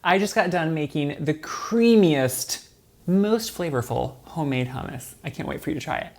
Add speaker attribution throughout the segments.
Speaker 1: I just got done making the creamiest, most flavorful homemade hummus. I can't wait for you to try it.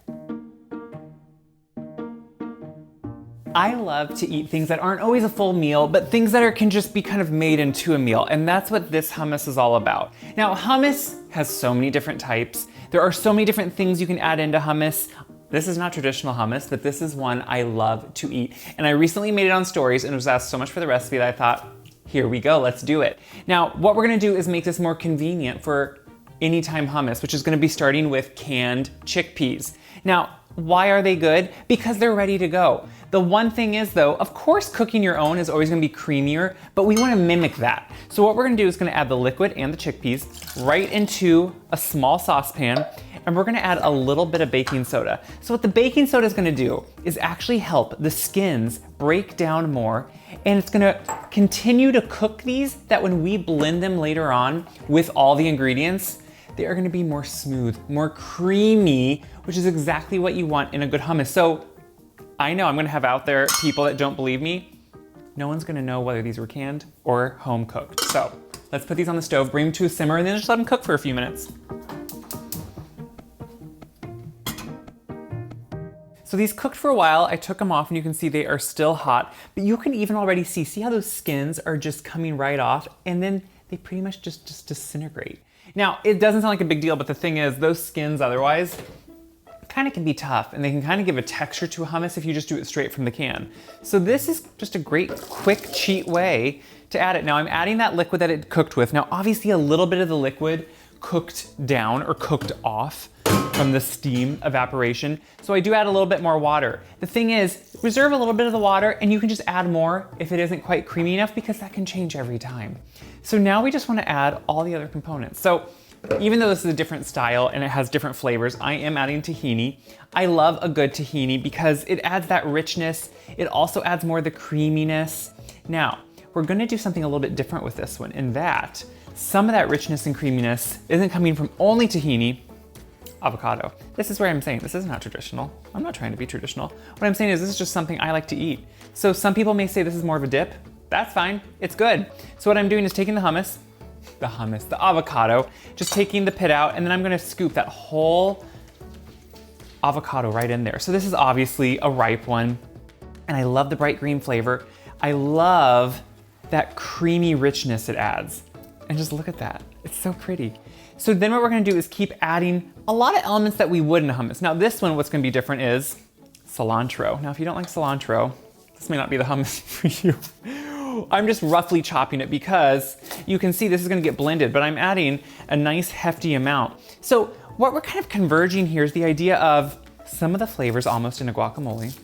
Speaker 1: I love to eat things that aren't always a full meal, but things that can just be kind of made into a meal, and that's what this hummus is all about. Now, hummus has so many different types. There are so many different things you can add into hummus. This is not traditional hummus, but this is one I love to eat. And I recently made it on stories and was asked so much for the recipe that I thought, here we go, let's do it. Now, what we're gonna do is make this more convenient for anytime hummus, which is gonna be starting with canned chickpeas. Now, why are they good? Because they're ready to go. The one thing is though, of course cooking your own is always gonna be creamier, but we wanna mimic that. So what we're gonna do is gonna add the liquid and the chickpeas right into a small saucepan, and we're gonna add a little bit of baking soda. So what the baking soda is gonna do is actually help the skins break down more, and it's gonna continue to cook these that when we blend them later on with all the ingredients, they are gonna be more smooth, more creamy, which is exactly what you want in a good hummus. So I know I'm gonna have out there people that don't believe me. No one's gonna know whether these were canned or home cooked. So let's put these on the stove, bring them to a simmer, and then just let them cook for a few minutes. So these cooked for a while. I took them off and you can see they are still hot, but you can even already see how those skins are just coming right off, and then they pretty much just disintegrate. Now, it doesn't sound like a big deal, but the thing is, those skins otherwise kind of can be tough, and they can kind of give a texture to a hummus if you just do it straight from the can. So this is just a great, quick, cheat way to add it. Now I'm adding that liquid that it cooked with. Now, obviously a little bit of the liquid cooked down or cooked off from the steam evaporation. So I do add a little bit more water. The thing is, reserve a little bit of the water and you can just add more if it isn't quite creamy enough, because that can change every time. So now we just want to add all the other components. So even though this is a different style and it has different flavors, I am adding tahini. I love a good tahini because it adds that richness. It also adds more of the creaminess. Now, we're gonna do something a little bit different with this one, in that some of that richness and creaminess isn't coming from only tahini, avocado. This is where I'm saying this is not traditional. I'm not trying to be traditional. What I'm saying is this is just something I like to eat. So some people may say this is more of a dip. That's fine, it's good. So what I'm doing is taking the avocado, just taking the pit out, and then I'm gonna scoop that whole avocado right in there. So this is obviously a ripe one, and I love the bright green flavor. I love that creamy richness it adds. And just look at that, it's so pretty. So then what we're gonna do is keep adding a lot of elements that we would in a hummus. Now this one, what's gonna be different is cilantro. Now if you don't like cilantro, this may not be the hummus for you. I'm just roughly chopping it because you can see this is gonna get blended, but I'm adding a nice hefty amount. So what we're kind of converging here is the idea of some of the flavors almost in a guacamole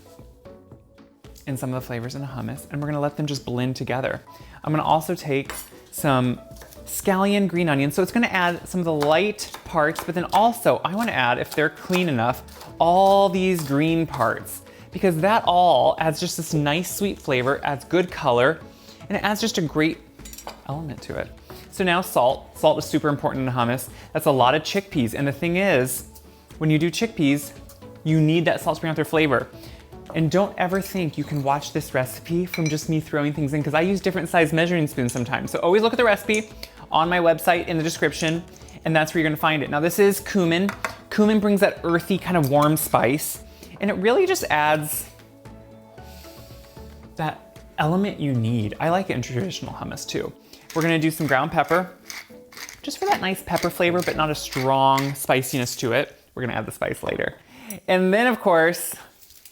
Speaker 1: and some of the flavors in a hummus, and we're gonna let them just blend together. I'm gonna also take some scallion green onions, so it's gonna add some of the light parts, but then also I wanna add, if they're clean enough, all these green parts, because that all adds just this nice sweet flavor, adds good color, and it adds just a great element to it. So now salt. Salt is super important in hummus. That's a lot of chickpeas, and the thing is, when you do chickpeas, you need that salt to bring out their flavor. And don't ever think you can watch this recipe from just me throwing things in, because I use different size measuring spoons sometimes. So always look at the recipe on my website in the description, and that's where you're gonna find it. Now this is cumin. Cumin brings that earthy kind of warm spice, and it really just adds that element you need. I like it in traditional hummus too. We're gonna do some ground pepper, just for that nice pepper flavor, but not a strong spiciness to it. We're gonna add the spice later. And then of course,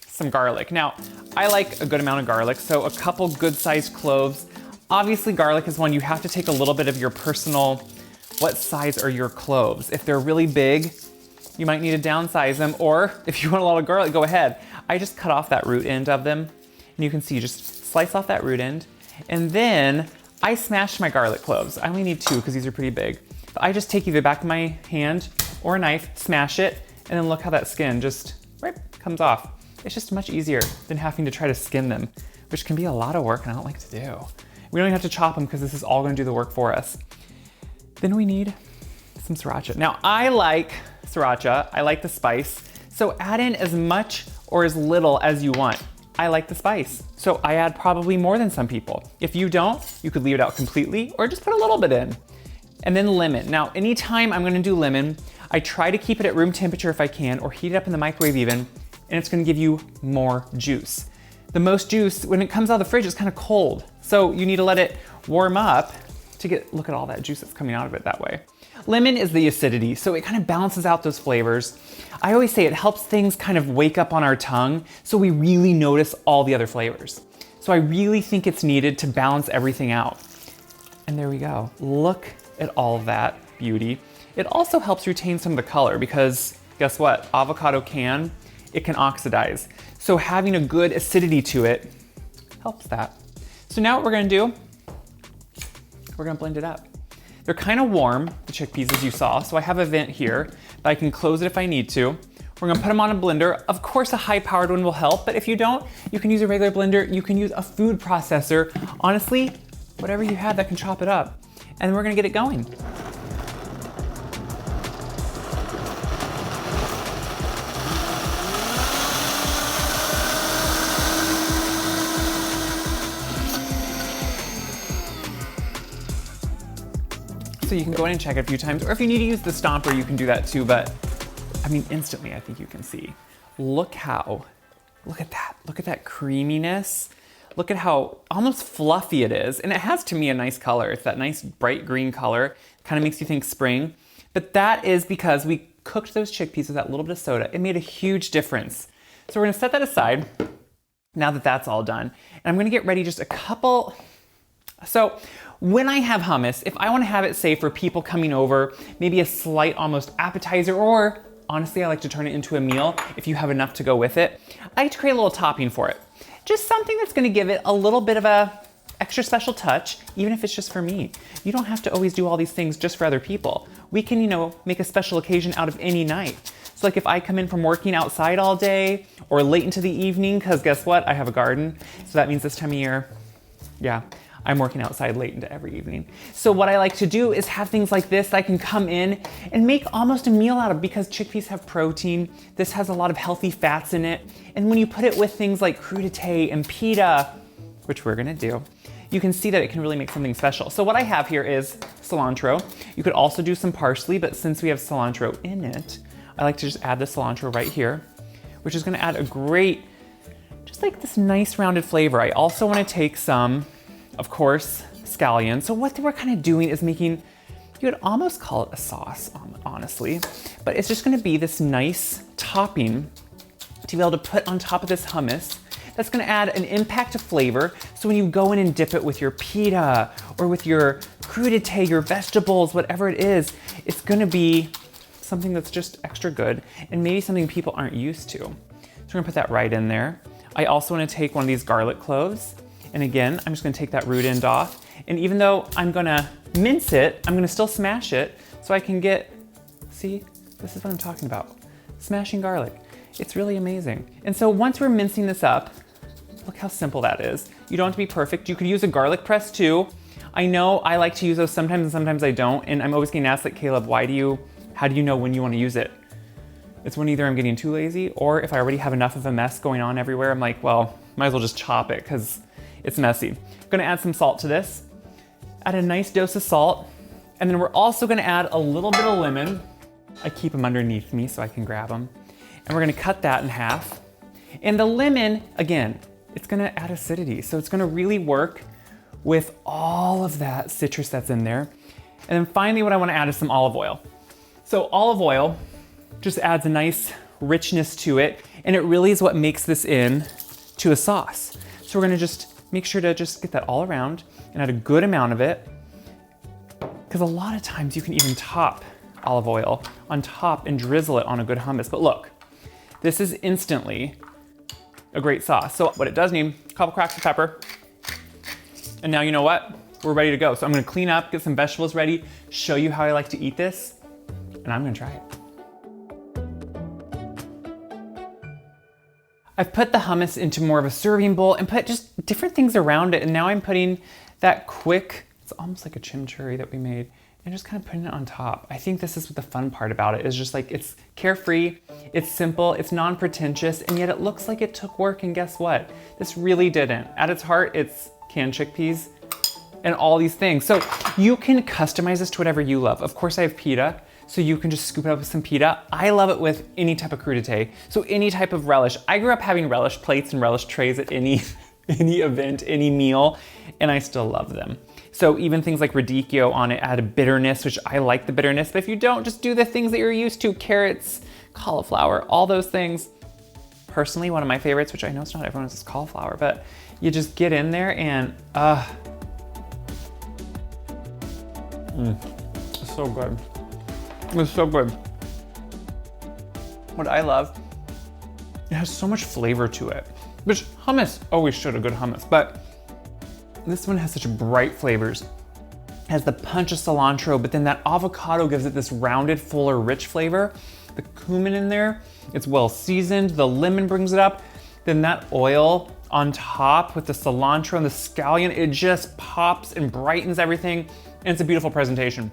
Speaker 1: some garlic. Now, I like a good amount of garlic, so a couple good sized cloves. Obviously garlic is one you have to take a little bit of your personal, what size are your cloves? If they're really big, you might need to downsize them, or if you want a lot of garlic, go ahead. I just cut off that root end of them, and you can see, just slice off that root end, and then I smashed my garlic cloves. I only need 2 because these are pretty big. But I just take either back of my hand or a knife, smash it, and then look how that skin just comes off. It's just much easier than having to try to skin them, which can be a lot of work and I don't like to do. We don't even have to chop them because this is all gonna do the work for us. Then we need some sriracha. Now I like sriracha, I like the spice, so add in as much or as little as you want. I like the spice. So I add probably more than some people. If you don't, you could leave it out completely or just put a little bit in. And then lemon. Now, anytime I'm gonna do lemon, I try to keep it at room temperature if I can, or heat it up in the microwave even, and it's gonna give you more juice. The most juice, when it comes out of the fridge, it's kind of cold. So you need to let it warm up to look at all that juice that's coming out of it that way. Lemon is the acidity, so it kind of balances out those flavors. I always say it helps things kind of wake up on our tongue so we really notice all the other flavors. So I really think it's needed to balance everything out. And there we go. Look at all of that beauty. It also helps retain some of the color because guess what? Avocado it can oxidize. So having a good acidity to it helps that. So now what we're gonna do, we're gonna blend it up. They're kind of warm, the chickpeas as you saw, so I have a vent here, but I can close it if I need to. We're gonna put them on a blender. Of course, a high-powered one will help, but if you don't, you can use a regular blender, you can use a food processor. Honestly, whatever you have that can chop it up. And we're gonna get it going. So you can go in and check it a few times, or if you need to use the stomper, you can do that too, but I mean, instantly, I think you can see. Look at that creaminess. Look at how almost fluffy it is. And it has, to me, a nice color. It's that nice bright green color. Kind of makes you think spring. But that is because we cooked those chickpeas with that little bit of soda. It made a huge difference. So we're gonna set that aside now that that's all done. And I'm gonna get ready just a couple. So when I have hummus, if I wanna have it, say, for people coming over, maybe a slight almost appetizer, or honestly, I like to turn it into a meal if you have enough to go with it. I like to create a little topping for it. Just something that's gonna give it a little bit of a extra special touch, even if it's just for me. You don't have to always do all these things just for other people. We can, make a special occasion out of any night. So like if I come in from working outside all day or late into the evening, because guess what? I have a garden. So that means this time of year, yeah, I'm working outside late into every evening. So what I like to do is have things like this that I can come in and make almost a meal out of, because chickpeas have protein. This has a lot of healthy fats in it. And when you put it with things like crudité and pita, which we're gonna do, you can see that it can really make something special. So what I have here is cilantro. You could also do some parsley, but since we have cilantro in it, I like to just add the cilantro right here, which is gonna add a great, just like this nice rounded flavor. I also wanna take some, of course, scallion. So what we're kind of doing is making, you would almost call it a sauce, honestly, but it's just gonna be this nice topping to be able to put on top of this hummus. That's gonna add an impact of flavor. So when you go in and dip it with your pita or with your crudité, your vegetables, whatever it is, it's gonna be something that's just extra good and maybe something people aren't used to. So we're gonna put that right in there. I also wanna take one of these garlic cloves. And again, I'm just gonna take that root end off. And even though I'm gonna mince it, I'm gonna still smash it so I can get, see, this is what I'm talking about. Smashing garlic. It's really amazing. And so once we're mincing this up, look how simple that is. You don't have to be perfect. You could use a garlic press too. I know I like to use those sometimes and sometimes I don't. And I'm always getting asked, like, Caleb, how do you know when you wanna use it? It's when either I'm getting too lazy or if I already have enough of a mess going on everywhere, I'm like, well, might as well just chop it because it's messy. I'm gonna add some salt to this, add a nice dose of salt, and then we're also gonna add a little bit of lemon. I keep them underneath me so I can grab them. And we're gonna cut that in half. And the lemon, again, it's gonna add acidity. So it's gonna really work with all of that citrus that's in there. And then finally, what I wanna add is some olive oil. So olive oil just adds a nice richness to it, and it really is what makes this into a sauce. So we're gonna just make sure to just get that all around and add a good amount of it, because a lot of times you can even top olive oil on top and drizzle it on a good hummus. But look, this is instantly a great sauce. So what it does need, a couple cracks of pepper. And now you know what? We're ready to go. So I'm gonna clean up, get some vegetables ready, show you how I like to eat this, and I'm gonna try it. I've put the hummus into more of a serving bowl and put just different things around it. And now I'm putting that quick It's almost like a chimichurri that we made, and just kind of putting it on top. I think this is what the fun part about it is, just like it's carefree, it's simple, it's non-pretentious, and yet it looks like it took work, and guess what? This really didn't. At its heart, it's canned chickpeas and all these things. So you can customize this to whatever you love. Of course, I have pita, so you can just scoop it up with some pita. I love it with any type of crudité, so any type of relish. I grew up having relish plates and relish trays at any event, any meal, and I still love them. So even things like radicchio on it add a bitterness, which I like the bitterness, but if you don't, just do the things that you're used to, carrots, cauliflower, all those things. Personally, one of my favorites, which I know it's not everyone's, is cauliflower, but you just get in there and, it's so good. It's so good. What I love, it has so much flavor to it, which hummus always should a good hummus, but this one has such bright flavors. It has the punch of cilantro, but then that avocado gives it this rounded, fuller, rich flavor. The cumin in there, it's well seasoned. The lemon brings it up. Then that oil on top with the cilantro and the scallion, it just pops and brightens everything. And it's a beautiful presentation.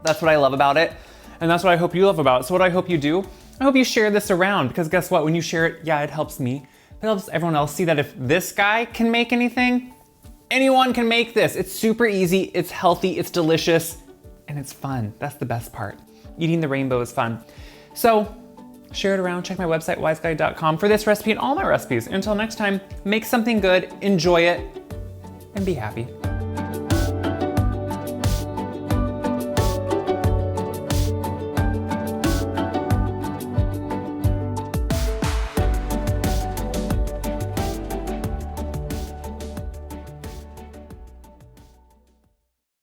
Speaker 1: That's what I love about it. And that's what I hope you love about it. So what I hope you do, I hope you share this around, because guess what? When you share it, yeah, it helps me. It helps everyone else see that if this guy can make anything, anyone can make this. It's super easy, it's healthy, it's delicious, and it's fun. That's the best part. Eating the rainbow is fun. So share it around, check my website, wiseguy.com, for this recipe and all my recipes. Until next time, make something good, enjoy it, and be happy.